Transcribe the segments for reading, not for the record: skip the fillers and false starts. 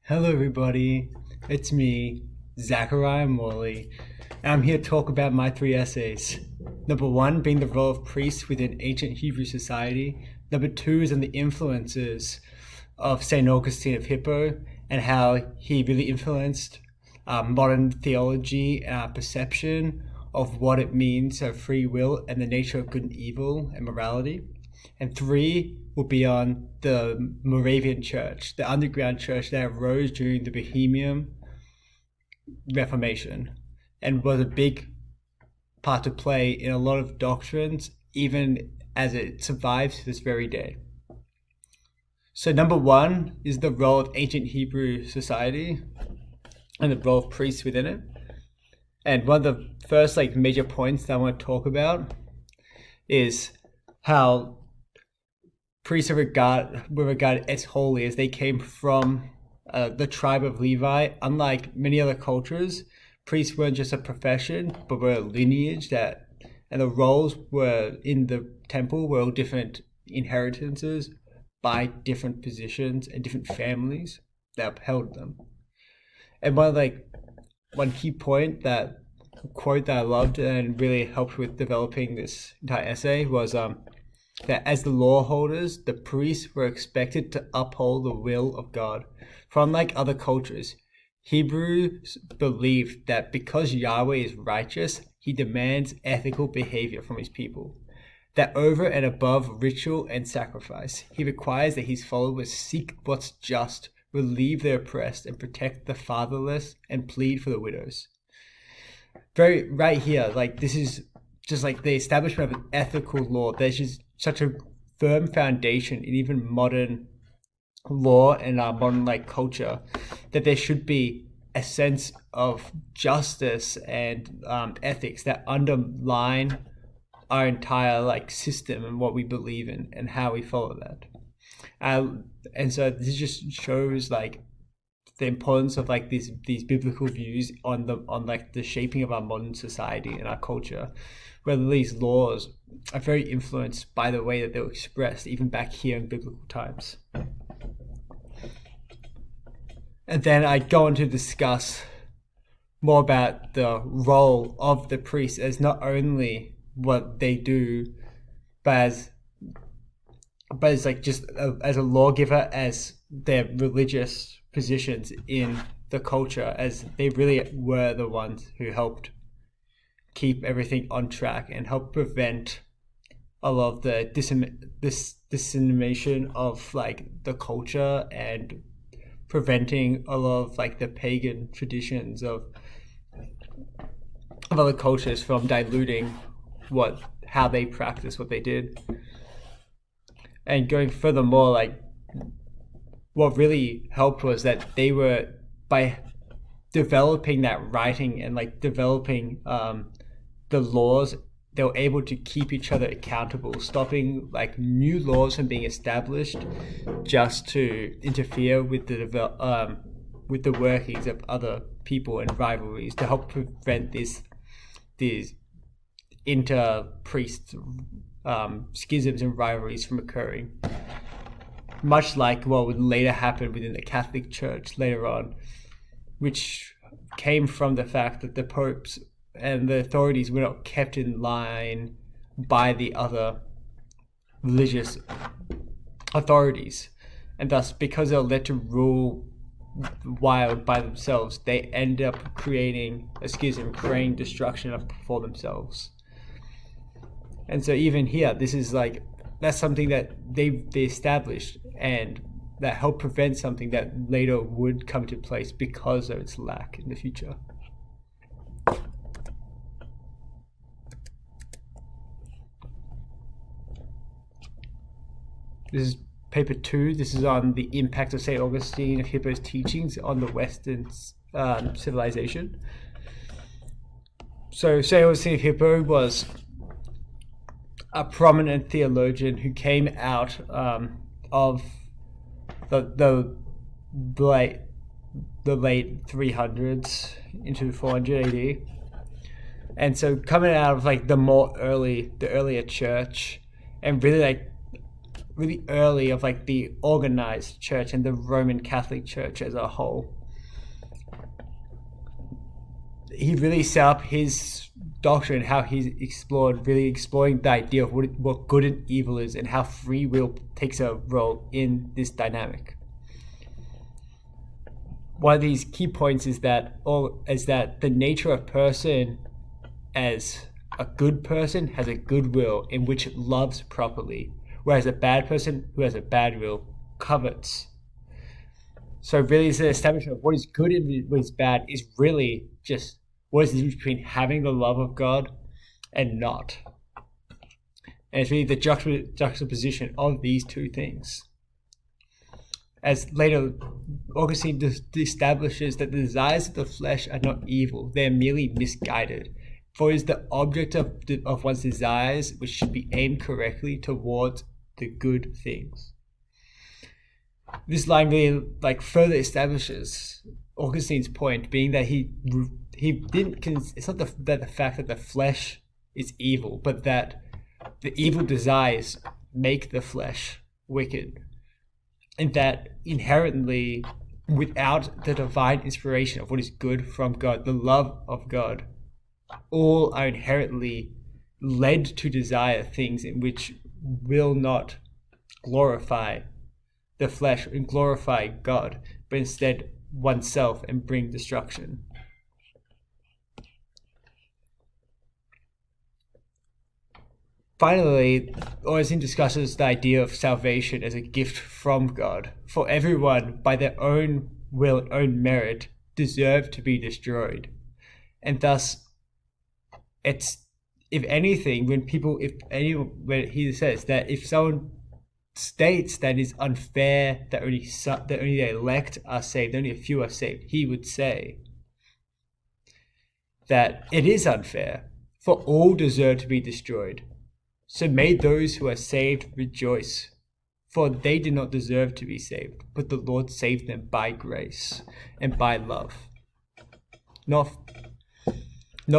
Hello, everybody. It's me, Zachariah Morley, and I'm here to talk about my three essays. Number one being the role of priests within ancient Hebrew society. Number two is on the influences of St. Augustine of Hippo and how he really influenced modern theology and our perception of what it means to have free will and the nature of good and evil and morality. And three will be on the Moravian Church, the underground church that arose during the Bohemian Reformation and was a big part to play in a lot of doctrines, even as it survives to this very day. So number one is the role of ancient Hebrew society and the role of priests within it. And one of the first major points that I want to talk about is how priests were regarded as holy, as they came from the tribe of Levi. Unlike many other cultures, priests weren't just a profession, but were a lineage and the roles were in the temple were all different inheritances by different positions and different families that upheld them. And one key quote that I loved and really helped with developing this entire essay was that as the law holders, the priests were expected to uphold the will of God. For unlike other cultures, Hebrews believed that because Yahweh is righteous, he demands ethical behavior from his people. That over and above ritual and sacrifice, he requires that his followers seek what's just, relieve the oppressed, and protect the fatherless, and plead for the widows. Right here, this is just the establishment of an ethical law. There's just such a firm foundation in even modern law and our modern culture that there should be a sense of justice and ethics that underline our entire system and what we believe in and how we follow that. And so this just shows the importance of these biblical views on the shaping of our modern society and our culture, where these laws are very influenced by the way that they were expressed even back here in biblical times. And then I go on to discuss more about the role of the priests as not only what they do, but as as a lawgiver, as their religious positions in the culture, as they really were the ones who helped keep everything on track and help prevent a lot of the dissemination of the culture and preventing a lot of the pagan traditions of other cultures from diluting how they practice what they did. And going furthermore, what really helped was that they were, by developing that writing and developing the laws, they were able to keep each other accountable, stopping new laws from being established just to interfere with the workings of other people and rivalries, to help prevent these inter-priest schisms and rivalries from occurring. Much like what would later happen within the Catholic Church later on, which came from the fact that the popes and the authorities were not kept in line by the other religious authorities. And thus, because they were let to rule wild by themselves, they end up creating a schism, creating destruction for themselves. And so even here, this is that's something that they established and that helped prevent something that later would come to place because of its lack in the future. This is paper 2. This is on the impact of St. Augustine of Hippo's teachings on the Western civilization. So St. Augustine of Hippo was a prominent theologian who came out of the late 300s into 400 AD, and so coming out of the earlier church, and really really early of like the organized church and the Roman Catholic Church as a whole. He really set up his doctrine, how he's exploring the idea of what good and evil is, and how free will takes a role in this dynamic. One of these key points is that the nature of a person as a good person has a good will in which it loves properly, whereas a bad person who has a bad will covets. So really, it's an establishment of what is good and what is bad is really just what is the difference between having the love of God and not. And it's really the juxtaposition of these two things. As later Augustine establishes that the desires of the flesh are not evil, they are merely misguided. For it is the object of one's desires which should be aimed correctly towards the good things. This line really further establishes Augustine's point, being that he didn't. It's not that the fact that the flesh is evil, but that the evil desires make the flesh wicked, and that inherently, without the divine inspiration of what is good from God, the love of God, all are inherently led to desire things in which will not glorify the flesh and glorify God, but instead oneself and bring destruction. Finally, Augustine discusses the idea of salvation as a gift from God. For everyone, by their own will and own merit, deserve to be destroyed. And thus, it's, if anything, when he says that if someone states that it's unfair that only the elect are saved, only a few are saved, he would say that it is unfair, for all deserve to be destroyed. So may those who are saved rejoice, for they did not deserve to be saved, but the Lord saved them by grace and by love. Not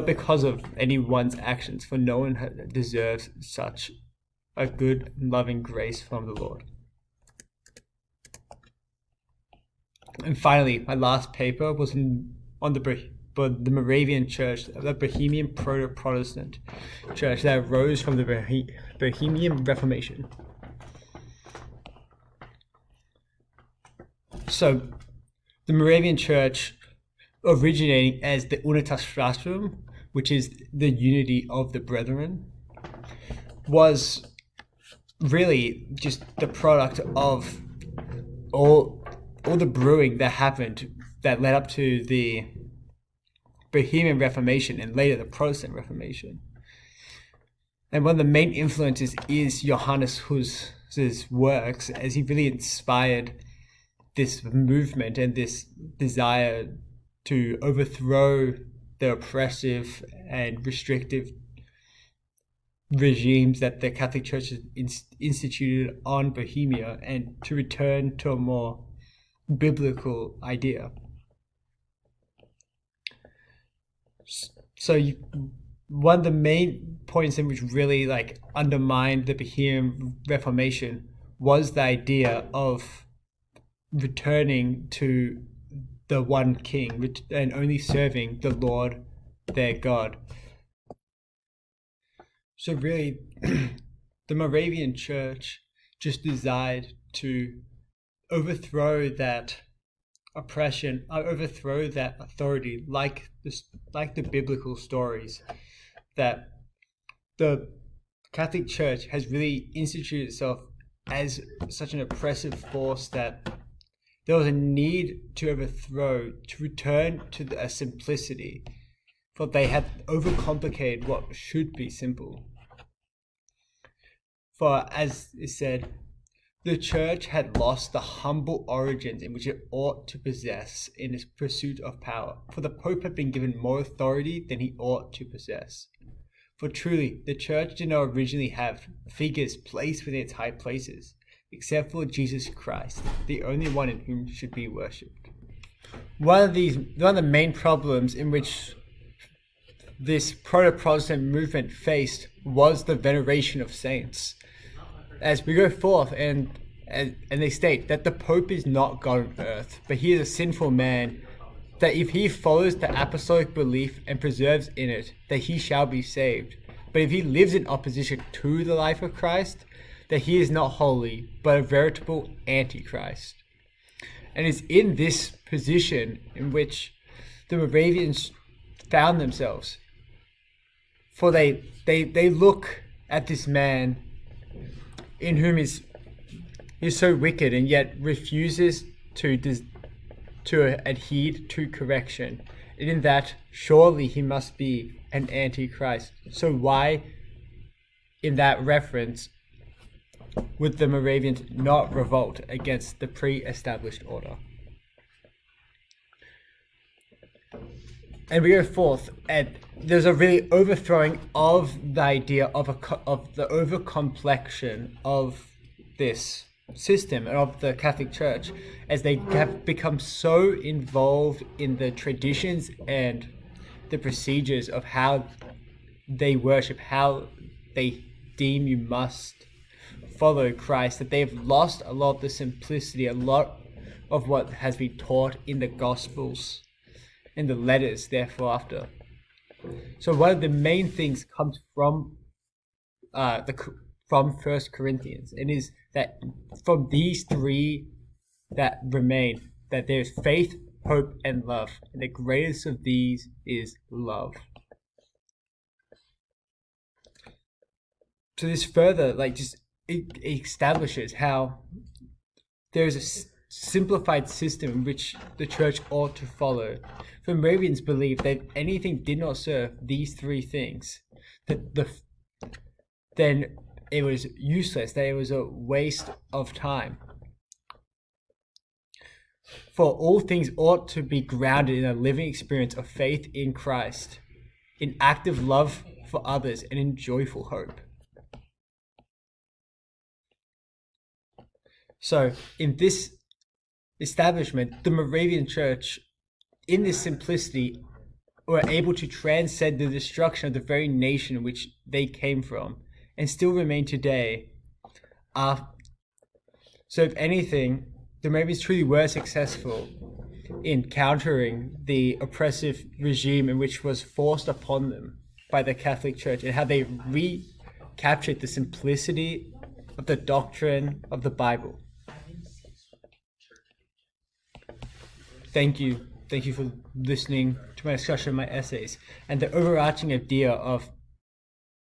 because of anyone's actions, for no one deserves such a good and loving grace from the Lord. And finally, my last paper was on the Moravian Church, the Bohemian Proto-Protestant Church that arose from the Bohemian Reformation. So, the Moravian Church, originating as the Unitas Frastrum, which is the unity of the brethren, was really just the product of all the brewing that happened that led up to the Bohemian Reformation and later the Protestant Reformation. And one of the main influences is Johannes Hus's works, as he really inspired this movement and this desire to overthrow the oppressive and restrictive regimes that the Catholic Church has instituted on Bohemia, and to return to a more biblical idea. So one of the main points in which really undermined the Bohemian Reformation was the idea of returning to the one king and only serving the Lord their God. So really, the Moravian Church just desired to overthrow that oppression, overthrow that authority, like the biblical stories, that the Catholic Church has really instituted itself as such an oppressive force that there was a need to overthrow, to return to a simplicity, for they had overcomplicated what should be simple. For, as is said, the Church had lost the humble origins in which it ought to possess in its pursuit of power, for the Pope had been given more authority than he ought to possess. For truly, the Church did not originally have figures placed within its high places, except for Jesus Christ, the only one in whom should be worshipped. One of the main problems in which this proto-Protestant movement faced was the veneration of saints. as we go forth and they state that the Pope is not God on earth, but he is a sinful man, that if he follows the apostolic belief and preserves in it, that he shall be saved. But if he lives in opposition to the life of Christ, that he is not holy, but a veritable antichrist. And it's in this position in which the Moravians found themselves. For they look at this man in whom is so wicked and yet refuses to adhere to correction. And in that, surely he must be an antichrist. So why, in that reference, would the Moravians not revolt against the pre-established order? And we go forth, and there's a really overthrowing of the idea of the overcomplexion of this system and of the Catholic Church, as they have become so involved in the traditions and the procedures of how they worship, how they deem you must follow Christ, that they've lost a lot of the simplicity, a lot of what has been taught in the Gospels and the letters therefore after. So one of the main things comes from from 1 Corinthians, and is that from these three that remain, that there's faith, hope, and love, and the greatest of these is love. So this further, it establishes how there's a simplified system in which the church ought to follow. For Moravians believe that if anything did not serve these three things, then it was useless, that it was a waste of time. For all things ought to be grounded in a living experience of faith in Christ, in active love for others, and in joyful hope. So, in this establishment, the Moravian Church, in this simplicity, were able to transcend the destruction of the very nation in which they came from, and still remain today. So if anything, the Moravians truly were successful in countering the oppressive regime in which was forced upon them by the Catholic Church, and how they recaptured the simplicity of the doctrine of the Bible. Thank you for listening to my discussion of my essays, and the overarching idea of